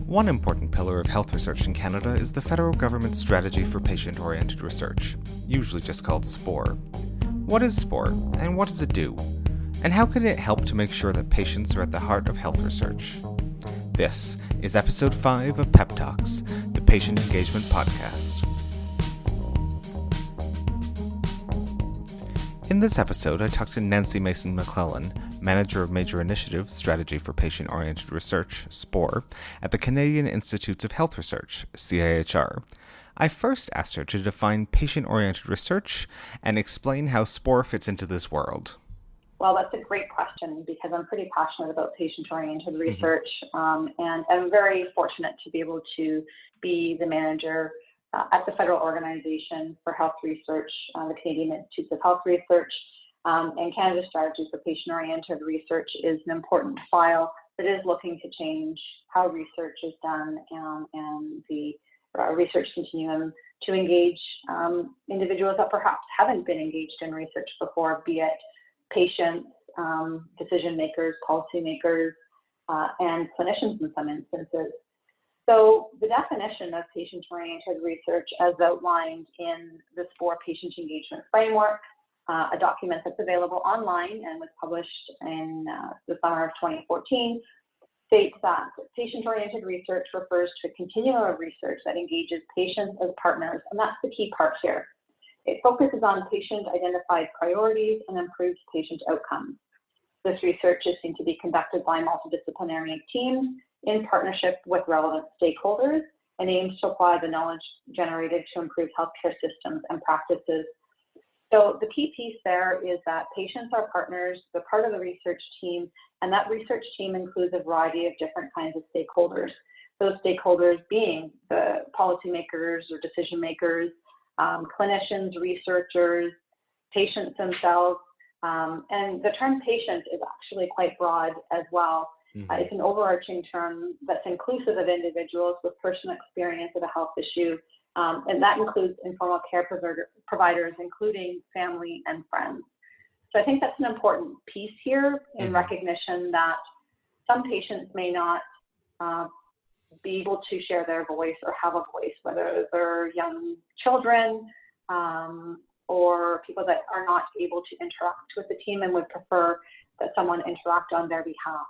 One important pillar of health research in Canada is the federal government's strategy for patient-oriented research, usually just called SPORE. What is SPORE, and what does it do? And how can it help to make sure that patients are at the heart of health research? This is Episode 5 of Pep Talks, the Patient Engagement Podcast. In this episode, I talked to Nancy Mason-MacLellan, Manager of Major Initiatives, Strategy for Patient-Oriented Research, SPORE, at the Canadian Institutes of Health Research, CIHR. I first asked her to define patient-oriented research and explain how SPORE fits into this world. Well, that's a great question because I'm pretty passionate about patient-oriented research, and I'm very fortunate to be able to be the manager at the federal organization for health research, the Canadian Institutes of Health Research, and Canada's strategy for patient-oriented research is an important file that is looking to change how research is done and the research continuum to engage individuals that perhaps haven't been engaged in research before, be it patients, decision makers, policymakers, and clinicians in some instances. So the definition of patient-oriented research as outlined in the SPORE Patient Engagement Framework, a document that's available online and was published in the summer of 2014, states that patient-oriented research refers to a continuum of research that engages patients as partners, and that's the key part here. It focuses on patient-identified priorities and improves patient outcomes. This research is seen to be conducted by multidisciplinary teams in partnership with relevant stakeholders and aims to apply the knowledge generated to improve healthcare systems and practices. So the key piece there is that patients are partners, they're part of the research team, and that research team includes a variety of different kinds of stakeholders. Those stakeholders being the policymakers or decision makers, clinicians, researchers, patients themselves, and the term patient is actually quite broad as well. It's an overarching term that's inclusive of individuals with personal experience of a health issue, and that includes informal care providers, including family and friends. So I think that's an important piece here in recognition that some patients may not be able to share their voice or have a voice, whether they're young children or people that are not able to interact with the team and would prefer that someone interact on their behalf.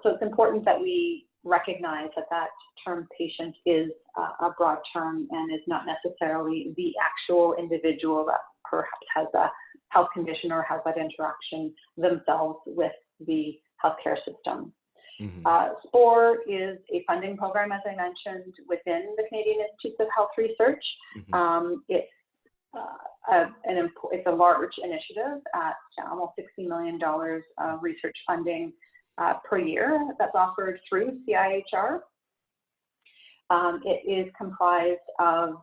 So it's important that we recognize that that term patient is a broad term and is not necessarily the actual individual that perhaps has a health condition or has that interaction themselves with the healthcare system. SPORE is a funding program, as I mentioned, within the Canadian Institutes of Health Research. It's a large initiative at almost $60 million of research funding per year that's offered through CIHR. It is comprised of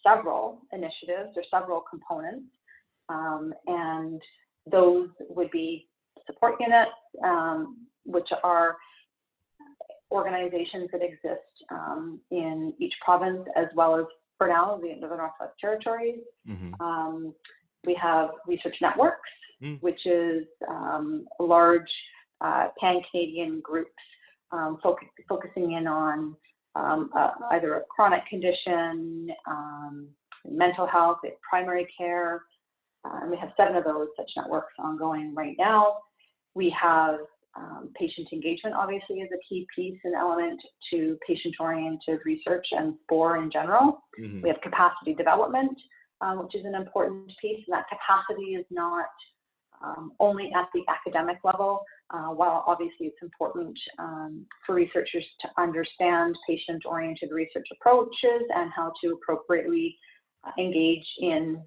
several initiatives or several components, and those would be support units, which are organizations that exist in each province, as well as, for now, the Northwest Territories. We have research networks, which is large pan-Canadian groups focusing in on either a chronic condition, mental health, primary care. And we have 7 of those such networks ongoing right now. We have patient engagement, obviously, is a key piece and element to patient-oriented research and SPORE in general. We have capacity development, which is an important piece, and that capacity is not only at the academic level, while obviously it's important for researchers to understand patient-oriented research approaches and how to appropriately engage in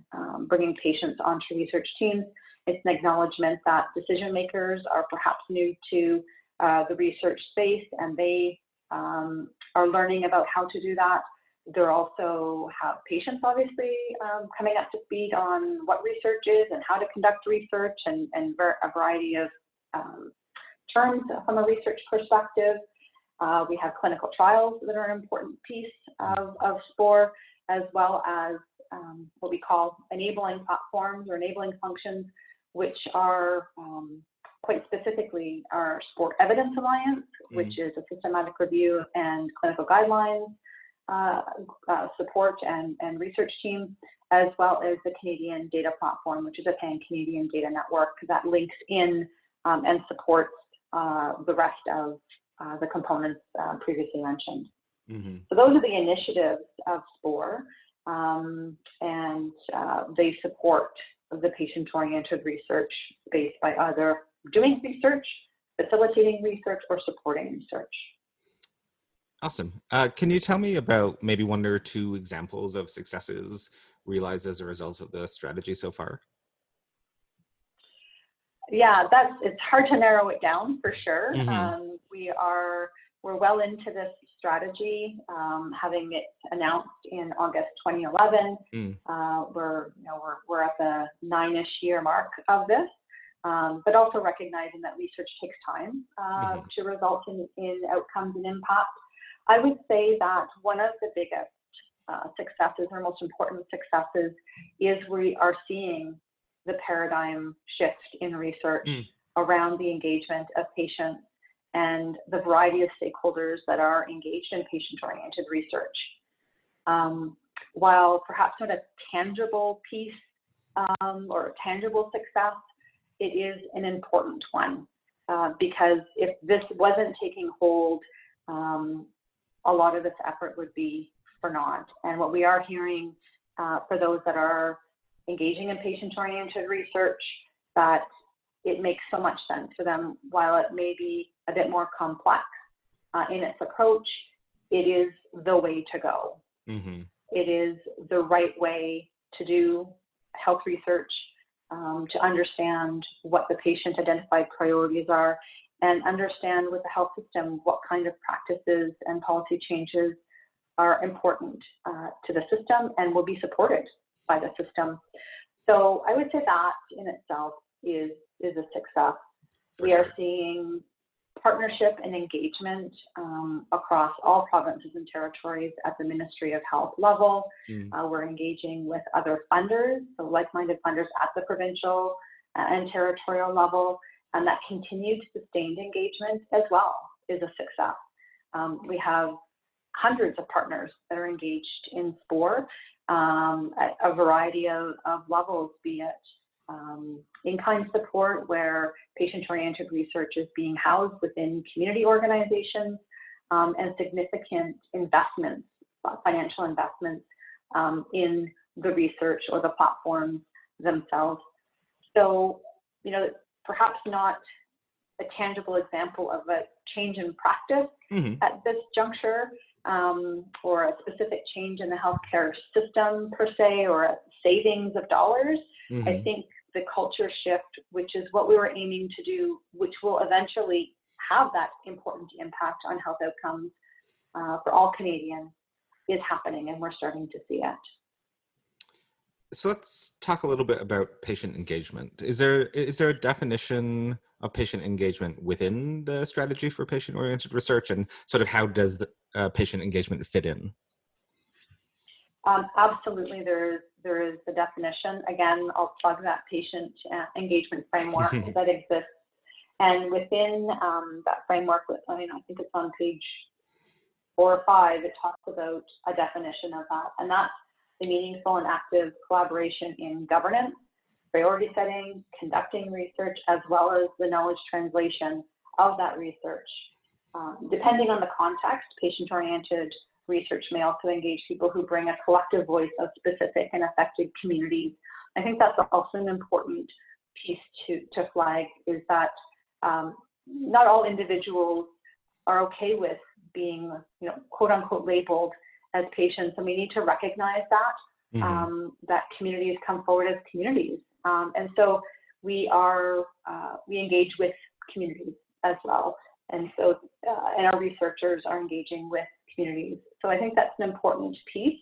bringing patients onto research teams. It's an acknowledgement that decision makers are perhaps new to the research space, and they are learning about how to do that. There also have patients, obviously, coming up to speed on what research is and how to conduct research and a variety of terms from a research perspective. We have clinical trials that are an important piece of SPORE, as well as what we call enabling platforms or enabling functions, which are quite specifically our Sport Evidence Alliance, which is a systematic review and clinical guidelines support and research team, as well as the Canadian Data Platform, which is a pan-Canadian data network that links in and supports the rest of the components previously mentioned. So those are the initiatives of SPORE, and they support the patient-oriented research space by either doing research, facilitating research, or supporting research. Awesome. Can you tell me about maybe one or two examples of successes realized as a result of the strategy so far? Yeah, it's hard to narrow it down for sure. We're well into this strategy, having it announced in August 2011. We're at the 9-ish year mark of this, but also recognizing that research takes time to result in outcomes and impact. I would say that one of the biggest successes, or most important successes, is we are seeing the paradigm shift in research around the engagement of patients and the variety of stakeholders that are engaged in patient-oriented research. While perhaps not a tangible piece or a tangible success, it is an important one, because if this wasn't taking hold, a lot of this effort would be for naught. And what we are hearing for those that are engaging in patient-oriented research, that it makes so much sense for them. While it may be a bit more complex in its approach, it is the way to go. It is the right way to do health research, to understand what the patient-identified priorities are, and understand with the health system what kind of practices and policy changes are important to the system and will be supported by the system. So I would say that in itself is a success. We are seeing partnership and engagement across all provinces and territories at the Ministry of Health level. We're engaging with other funders, so like-minded funders at the provincial and territorial level, and that continued sustained engagement as well is a success. We have hundreds of partners that are engaged in SPORE at a variety of levels, be it in-kind support, where patient-oriented research is being housed within community organizations, and significant investments, financial investments in the research or the platforms themselves. So, perhaps not a tangible example of a change in practice at this juncture, or a specific change in the healthcare system per se, or a savings of dollars. I think the culture shift, which is what we were aiming to do, which will eventually have that important impact on health outcomes for all Canadians, is happening, and we're starting to see it. So let's talk a little bit about patient engagement. Is there a definition of patient engagement within the strategy for patient-oriented research, and sort of how does the patient engagement fit in? Absolutely, there is the definition. Again, I'll plug that patient engagement framework that exists, and within that framework, I think it's on page 4 or 5. It talks about a definition of that, and that's the meaningful and active collaboration in governance, priority setting, conducting research, as well as the knowledge translation of that research. Depending on the context, patient-oriented research may also engage people who bring a collective voice of specific and affected communities. I think that's also an important piece to flag, is that not all individuals are okay with being, quote unquote, labeled as patients, and we need to recognize that, that communities come forward as communities. And so we engage with communities as well. And so, and our researchers are engaging with communities. So I think that's an important piece.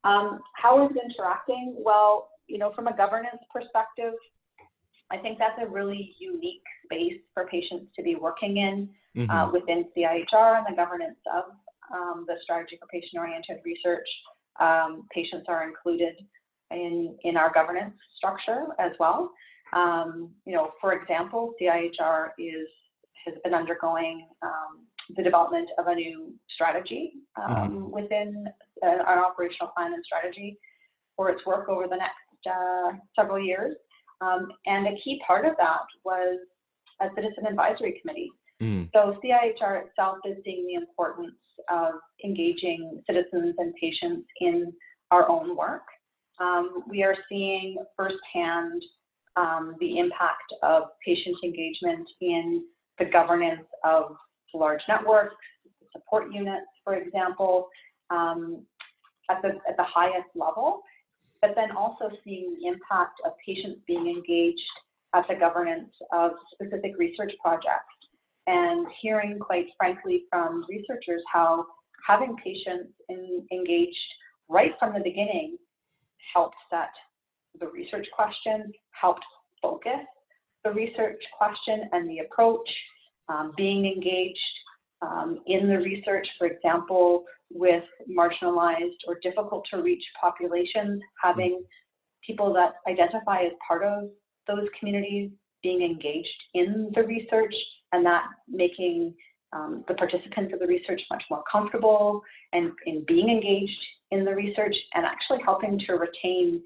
How is it interacting? Well, from a governance perspective, I think that's a really unique space for patients to be working in within CIHR and the governance of the strategy for patient-oriented research. Patients are included in our governance structure as well. For example, CIHR has been undergoing the development of a new strategy within an operational plan and strategy for its work over the next several years. And a key part of that was a citizen advisory committee. So CIHR itself is seeing the importance of engaging citizens and patients in our own work. We are seeing firsthand the impact of patient engagement in the governance of large networks, support units, for example, at the highest level, but then also seeing the impact of patients being engaged at the governance of specific research projects, and hearing, quite frankly, from researchers how having patients engaged right from the beginning helped set the research question, helped focus the research question and the approach, being engaged in the research, for example, with marginalized or difficult to reach populations, having people that identify as part of those communities being engaged in the research, and that making the participants of the research much more comfortable and in being engaged in the research, and actually helping to retain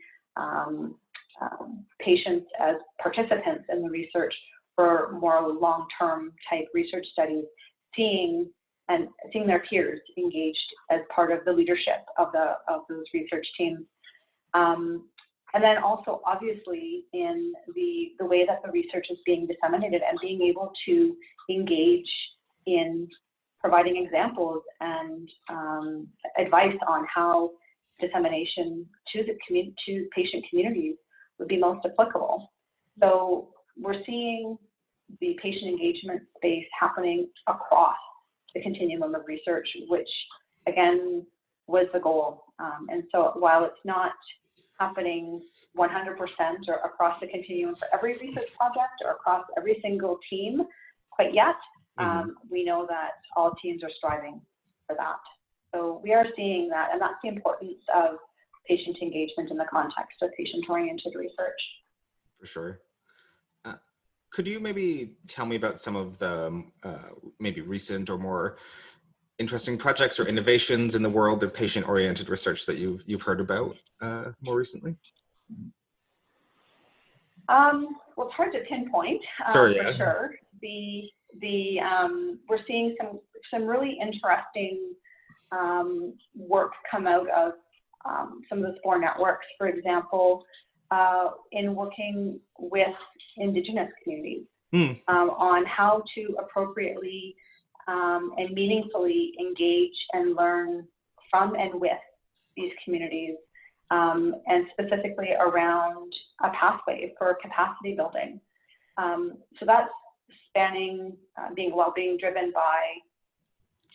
patients as participants in the research for more long-term type research studies, seeing their peers engaged as part of the leadership of those research teams. And then also, obviously, in the way that the research is being disseminated and being able to engage in providing examples and advice on how dissemination to patient communities would be most applicable. So we're seeing the patient engagement space happening across the continuum of research, which again was the goal. And so while it's not happening 100% or across the continuum for every research project or across every single team quite yet, we know that all teams are striving for that. So we are seeing that, and that's the importance of patient engagement in the context of patient-oriented research. For sure. Could you maybe tell me about some of the maybe recent or more interesting projects or innovations in the world of patient-oriented research that you've heard about more recently? Well, it's hard to pinpoint for sure. We're seeing some really interesting work come out of some of the SPORE networks, for example, in working with Indigenous communities on how to appropriately and meaningfully engage and learn from and with these communities, and specifically around a pathway for capacity building. So that's spanning, being driven by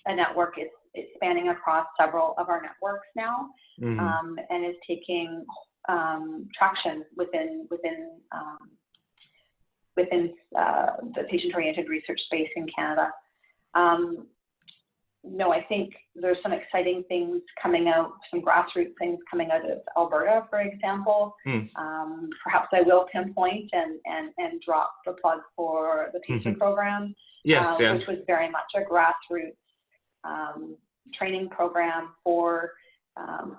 a network. It's spanning across several of our networks now, and is taking traction within the patient-oriented research space in Canada. I think there's some exciting things coming out, some grassroots things coming out of Alberta, for example. Perhaps I will pinpoint and drop the plug for the patient program, which was very much a grassroots training program for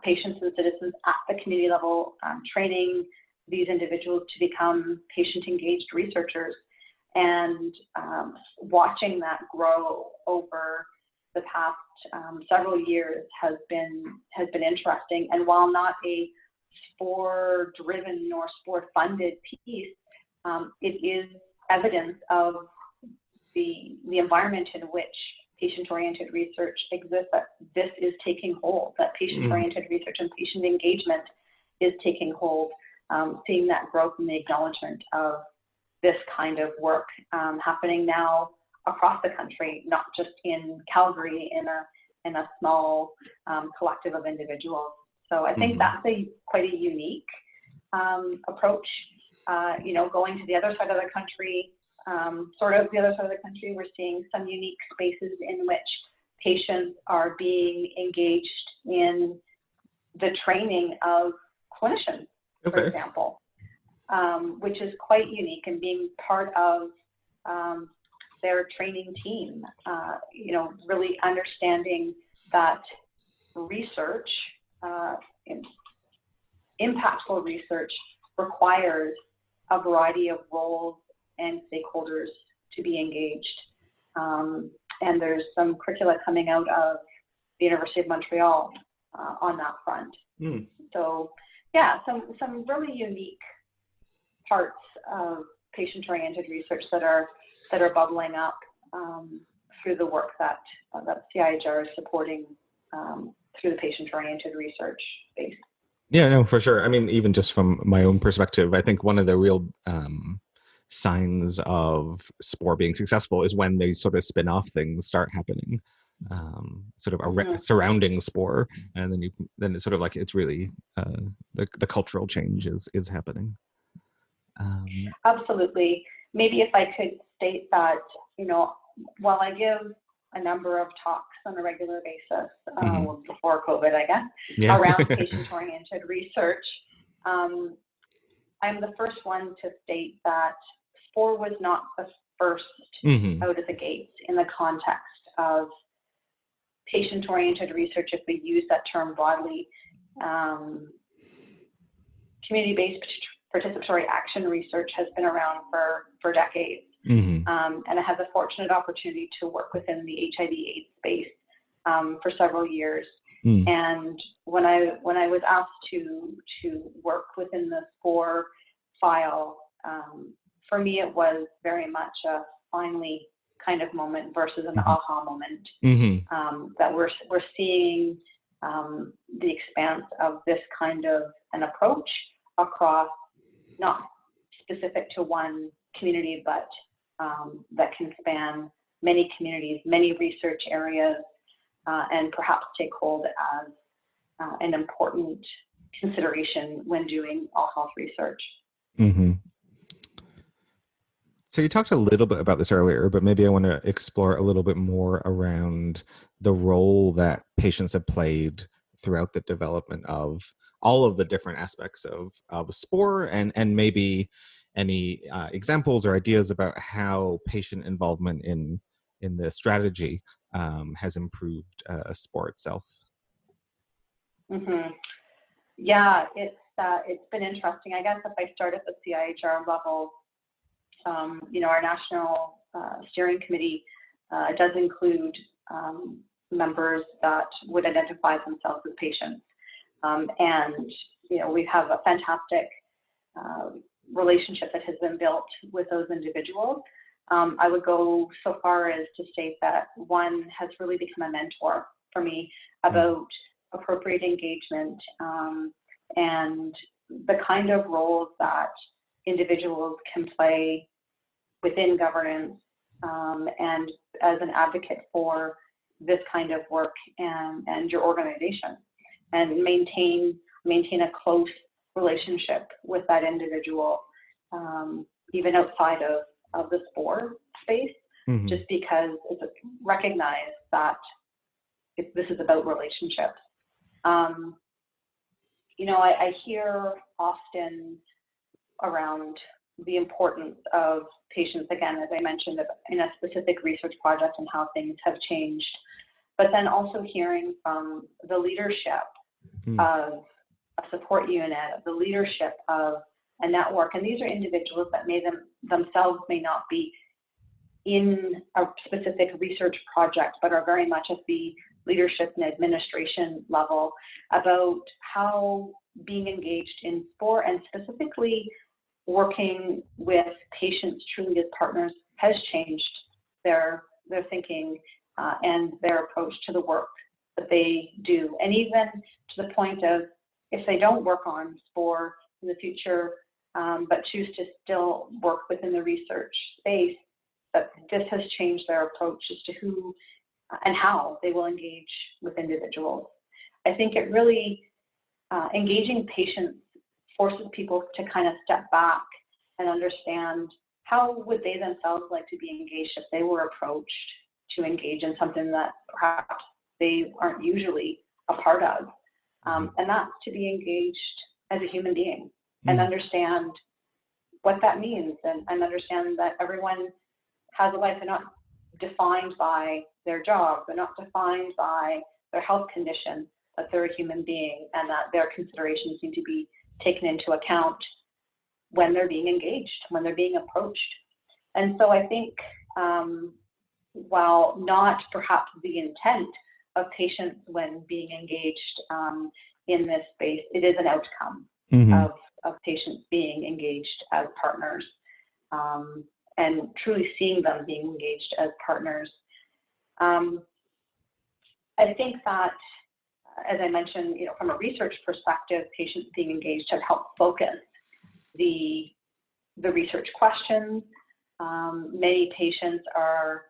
patients and citizens at the community level, training these individuals to become patient-engaged researchers, and watching that grow over the past several years has been interesting. And while not a SPORE-driven nor SPORE-funded piece, it is evidence of the environment in which patient-oriented research exists, that this is taking hold, that patient-oriented research and patient engagement is taking hold, seeing that growth and the acknowledgement of this kind of work happening now across the country, not just in Calgary in a small collective of individuals. So I think that's quite a unique approach. Going to the other side of the country, we're seeing some unique spaces in which patients are being engaged in the training of clinicians, for example. which is quite unique, and being part of their training team, really understanding that research, impactful research, requires a variety of roles and stakeholders to be engaged. And there's some curricula coming out of the University of Montreal on that front. So yeah, some really unique parts of patient-oriented research that are bubbling up through the work that CIHR is supporting through the patient-oriented research space. Yeah, no, for sure. I mean, even just from my own perspective, I think one of the real signs of SPORE being successful is when these sort of spin-off things start happening, sort of surrounding SPORE, and then it's sort of like it's really the cultural change is happening. Absolutely. Maybe if I could state that, while I give a number of talks on a regular basis, before COVID, I guess, around patient-oriented research, I'm the first one to state that SPORE was not the first out of the gates in the context of patient-oriented research, if we use that term broadly. Community-based participatory action research has been around for decades. And I had the fortunate opportunity to work within the HIV/AIDS space for several years. And when I was asked to work within the SPORE file, for me it was very much a finally kind of moment versus an aha moment. That we're seeing the expanse of this kind of an approach across, not specific to one community, but that can span many communities, many research areas, and perhaps take hold as an important consideration when doing all health research. So you talked a little bit about this earlier, but maybe I want to explore a little bit more around the role that patients have played throughout the development of all of the different aspects of SPORE, and maybe any examples or ideas about how patient involvement in the strategy has improved SPORE itself. Yeah, it's been interesting. I guess if I start at the CIHR level, our national steering committee does include members that would identify themselves as patients. And, we have a fantastic relationship that has been built with those individuals. I would go so far as to state that one has really become a mentor for me about appropriate engagement and the kind of roles that individuals can play within governance and as an advocate for this kind of work and your organization, and maintain a close relationship with that individual, even outside of the SPORE space, just because it's recognized that this is about relationships. I hear often around the importance of patients, again, as I mentioned, in a specific research project and how things have changed, but then also hearing from the leadership of a support unit, the leadership of a network. And these are individuals that themselves may not be in a specific research project, but are very much at the leadership and administration level, about how being engaged in SPORE and specifically working with patients truly as partners has changed their thinking and their approach to the work that they do. And even to the point of, if they don't work on SPORE in the future, but choose to still work within the research space, that this has changed their approach as to who and how they will engage with individuals. I think it really, engaging patients forces people to kind of step back and understand how would they themselves like to be engaged if they were approached to engage in something that perhaps they aren't usually a part of. And that's to be engaged as a human being and understand what that means, and understand that everyone has a life. They're not defined by their job. They're not defined by their health condition, that they're a human being, and that their considerations need to be taken into account when they're being engaged, when they're being approached. And so I think while not perhaps the intent of patients when being engaged in this space, it is an outcome of patients being engaged as partners, and truly seeing them being engaged as partners. I think that, as I mentioned, from a research perspective, patients being engaged have helped focus the research questions. Many patients are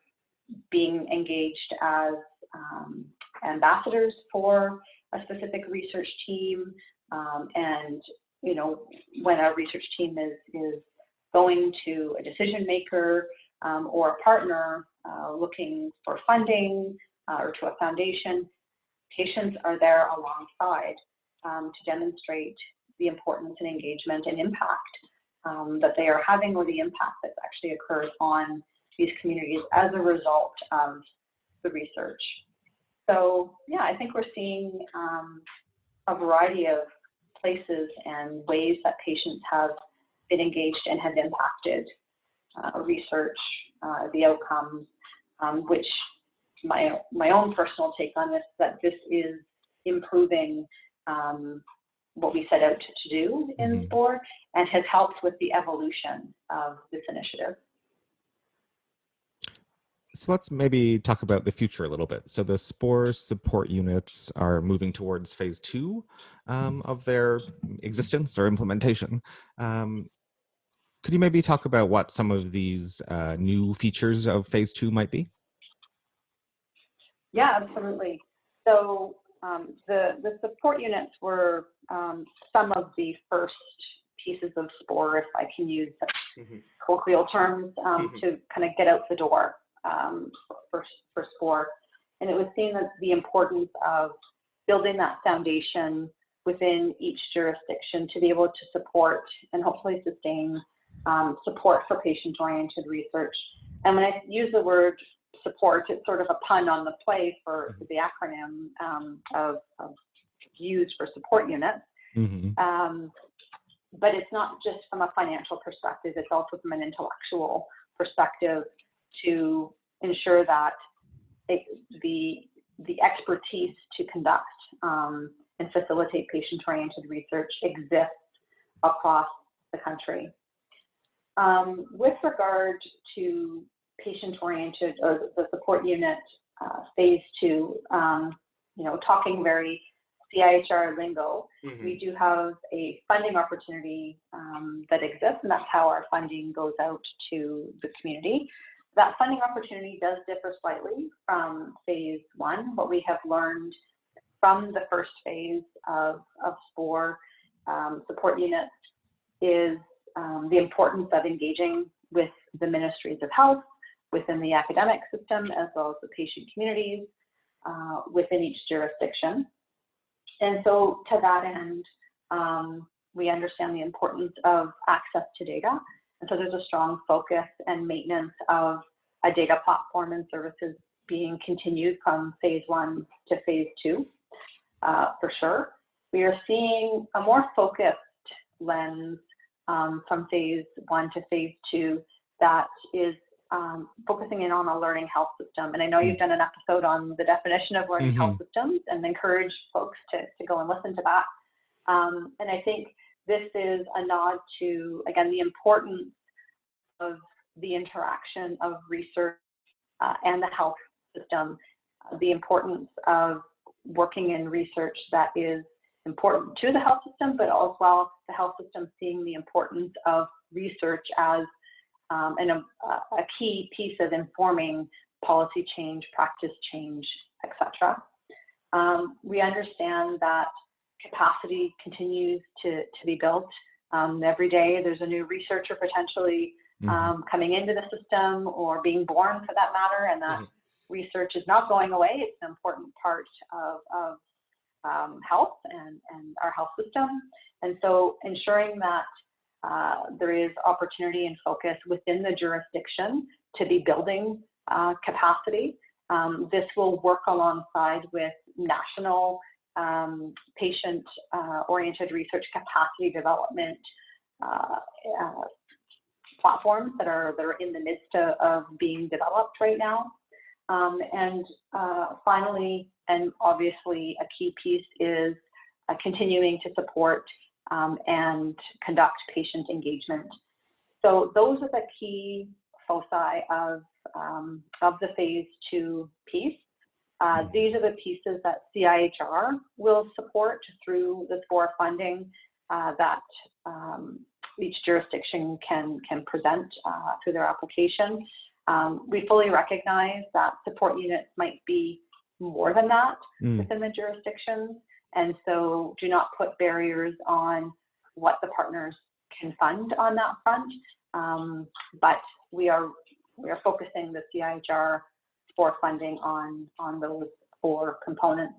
being engaged as ambassadors for a specific research team, and when a research team is going to a decision maker or a partner looking for funding or to a foundation, patients are there alongside to demonstrate the importance and engagement and impact that they are having, or the impact that's actually occurred on these communities as a result of the research. So yeah, I think we're seeing a variety of places and ways that patients have been engaged and have impacted research, the outcomes, which my own personal take on this, that this is improving what we set out to do in SPORE, and has helped with the evolution of this initiative. So let's maybe talk about the future a little bit. So the SPORE support units are moving towards phase 2 of their existence or implementation. Could you maybe talk about what some of these new features of phase 2 might be? Yeah, absolutely. So the support units were some of the first pieces of SPORE, if I can use colloquial terms, to kind of get out the door for SPORE. And it was seen as the importance of building that foundation within each jurisdiction to be able to support and hopefully sustain support for patient-oriented research. And when I use the word support, it's sort of a pun on the play for the acronym of used for support units. But it's not just from a financial perspective, it's also from an intellectual perspective to ensure that the expertise to conduct and facilitate patient-oriented research exists across the country. With regard to patient-oriented, or the support unit phase 2, talking very CIHR lingo, we do have a funding opportunity that exists, and that's how our funding goes out to the community. That funding opportunity does differ slightly from phase 1. What we have learned from the first phase of SPORE support units is the importance of engaging with the ministries of health within the academic system, as well as the patient communities within each jurisdiction. And so to that end, we understand the importance of access to data. And so there's a strong focus and maintenance of a data platform and services being continued from phase 1 to phase 2, for sure. We are seeing a more focused lens from phase 1 to phase 2 that is focusing in on a learning health system. And I know you've done an episode on the definition of learning health systems, and encourage folks to go and listen to that. And I think this is a nod to, again, the importance of the interaction of research and the health system, the importance of working in research that is important to the health system, but also the health system seeing the importance of research as a key piece of informing policy change, practice change, etc. We understand that capacity continues to be built. Every day there's a new researcher potentially coming into the system, or being born for that matter, and that research is not going away. It's an important part of health and our health system. And so ensuring that there is opportunity and focus within the jurisdiction to be building capacity. This will work alongside with national patient-oriented research capacity development platforms that are in the midst of being developed right now. Finally, and obviously a key piece is continuing to support and conduct patient engagement. So those are the key foci of the phase 2 piece. These are the pieces that CIHR will support through the SPORE funding that each jurisdiction can present through their application. We fully recognize that support units might be more than that within the jurisdictions, and so do not put barriers on what the partners can fund on that front. But we are focusing the CIHR SPORE funding on those 4 components.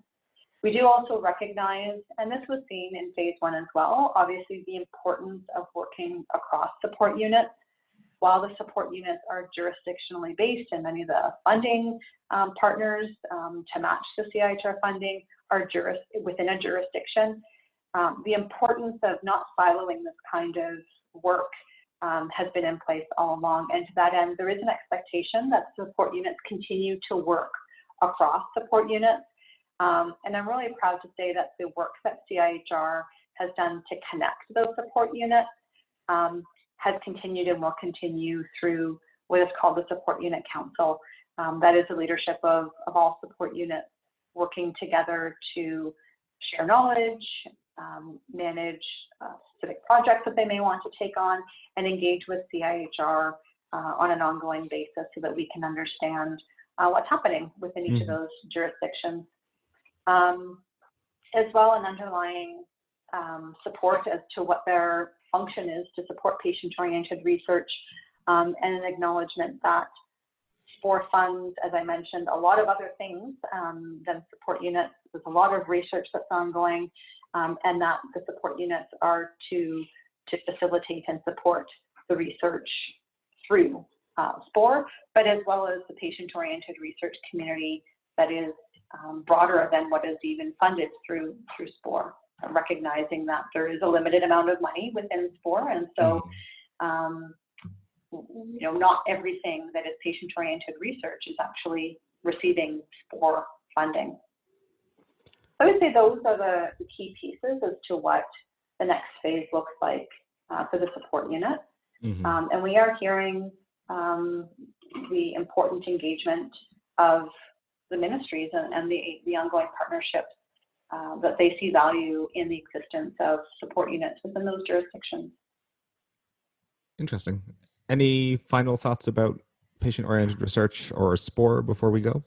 We do also recognize, and this was seen in phase 1 as well, obviously the importance of working across support units. While the support units are jurisdictionally based, and many of the funding partners to match the CIHR funding are within a jurisdiction, the importance of not siloing this kind of work has been in place all along. And to that end, there is an expectation that support units continue to work across support units. And I'm really proud to say that the work that CIHR has done to connect those support units has continued and will continue through what is called the Support Unit Council. That is the leadership of all support units working together to share knowledge, manage specific projects that they may want to take on, and engage with CIHR on an ongoing basis so that we can understand what's happening within each of those jurisdictions. As well, an underlying support as to what their function is to support patient-oriented research, and an acknowledgement that SPORE funds, as I mentioned, a lot of other things than support units. There's a lot of research that's ongoing, and that the support units are to facilitate and support the research through SPORE, but as well as the patient-oriented research community that is broader than what is even funded through SPORE, recognizing that there is a limited amount of money within SPORE, and so not everything that is patient-oriented research is actually receiving SPORE funding. I would say those are the key pieces as to what the next phase looks like for the support unit. And we are hearing the important engagement of the ministries and the ongoing partnerships that they see value in the existence of support units within those jurisdictions. Interesting. Any final thoughts about patient-oriented research or SPORE before we go?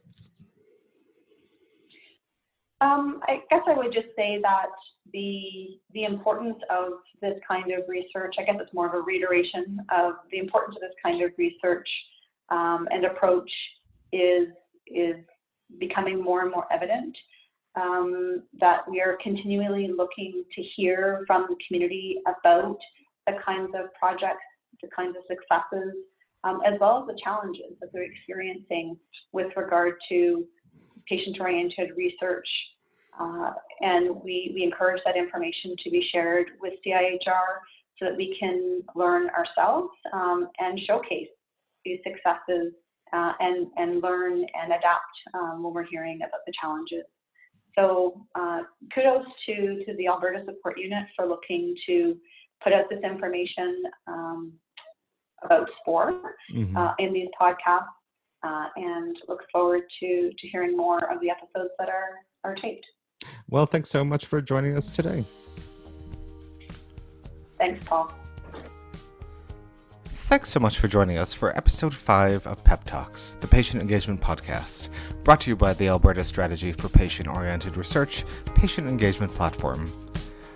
I guess I would just say that the importance of this kind of research, I guess it's more of a reiteration of the importance of this kind of research and approach is becoming more and more evident, that we are continually looking to hear from the community about the kinds of projects, the kinds of successes, as well as the challenges that they're experiencing with regard to patient-oriented research. And we encourage that information to be shared with CIHR so that we can learn ourselves and showcase these successes and learn and adapt when we're hearing about the challenges. So kudos to the Alberta Support Unit for looking to put out this information about SPORE in these podcasts, and look forward to hearing more of the episodes that are taped. Well, thanks so much for joining us today. Thanks, Paul. Thanks so much for joining us for episode 5 of Pep Talks, the patient engagement podcast, brought to you by the Alberta Strategy for Patient-Oriented Research patient engagement platform.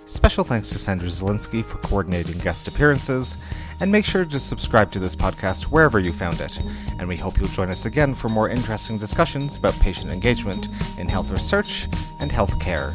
Special thanks to Sandra Zielinski for coordinating guest appearances, and make sure to subscribe to this podcast wherever you found it, and we hope you'll join us again for more interesting discussions about patient engagement in health research and healthcare.